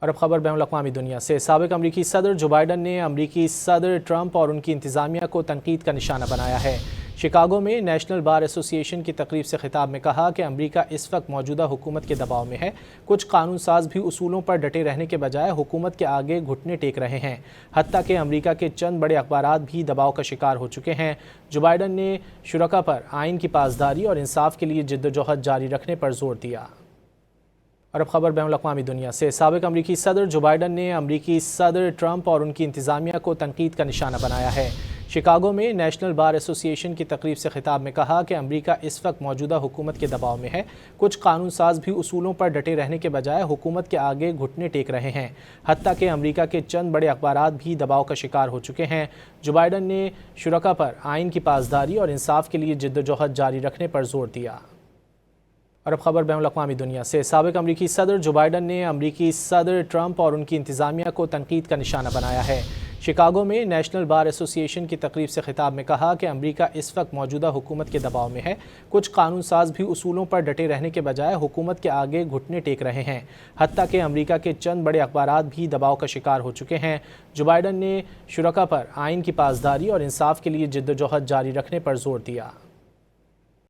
اور اب خبر بین الاقوامی دنیا سے۔ سابق امریکی صدر جو بائیڈن نے امریکی صدر ٹرمپ اور ان کی انتظامیہ کو تنقید کا نشانہ بنایا ہے۔ شکاگو میں نیشنل بار ایسوسی ایشن کی تقریب سے خطاب میں کہا کہ امریکہ اس وقت موجودہ حکومت کے دباؤ میں ہے۔ کچھ قانون ساز بھی اصولوں پر ڈٹے رہنے کے بجائے حکومت کے آگے گھٹنے ٹیک رہے ہیں، حتیٰ کہ امریکہ کے چند بڑے اخبارات بھی دباؤ کا شکار ہو چکے ہیں۔ جو بائیڈن نے شرکاء پر آئین کی پاسداری اور انصاف کے لیے جدوجہد جاری رکھنے پر زور دیا۔ اور اب خبر بین الاقوامی دنیا سے۔ سابق امریکی صدر جو بائیڈن نے امریکی صدر ٹرمپ اور ان کی انتظامیہ کو تنقید کا نشانہ بنایا ہے۔ شکاگو میں نیشنل بار ایسوسی ایشن کی تقریب سے خطاب میں کہا کہ امریکہ اس وقت موجودہ حکومت کے دباؤ میں ہے۔ کچھ قانون ساز بھی اصولوں پر ڈٹے رہنے کے بجائے حکومت کے آگے گھٹنے ٹیک رہے ہیں، حتیٰ کہ امریکہ کے چند بڑے اخبارات بھی دباؤ کا شکار ہو چکے ہیں۔ جو بائیڈن نے شرکاء پر آئین کی پاسداری اور انصاف کے لیے جدوجہد جاری رکھنے پر زور دیا۔ اور اب خبر بین الاقوامی دنیا سے۔ سابق امریکی صدر جو بائیڈن نے امریکی صدر ٹرمپ اور ان کی انتظامیہ کو تنقید کا نشانہ بنایا ہے۔ شکاگو میں نیشنل بار ایسوسی ایشن کی تقریب سے خطاب میں کہا کہ امریکہ اس وقت موجودہ حکومت کے دباؤ میں ہے۔ کچھ قانون ساز بھی اصولوں پر ڈٹے رہنے کے بجائے حکومت کے آگے گھٹنے ٹیک رہے ہیں، حتیٰ کہ امریکہ کے چند بڑے اخبارات بھی دباؤ کا شکار ہو چکے ہیں۔ جو بائیڈن نے شرکاء پر آئین کی پاسداری اور انصاف کے لیے جدوجہد جاری رکھنے پر زور دیا۔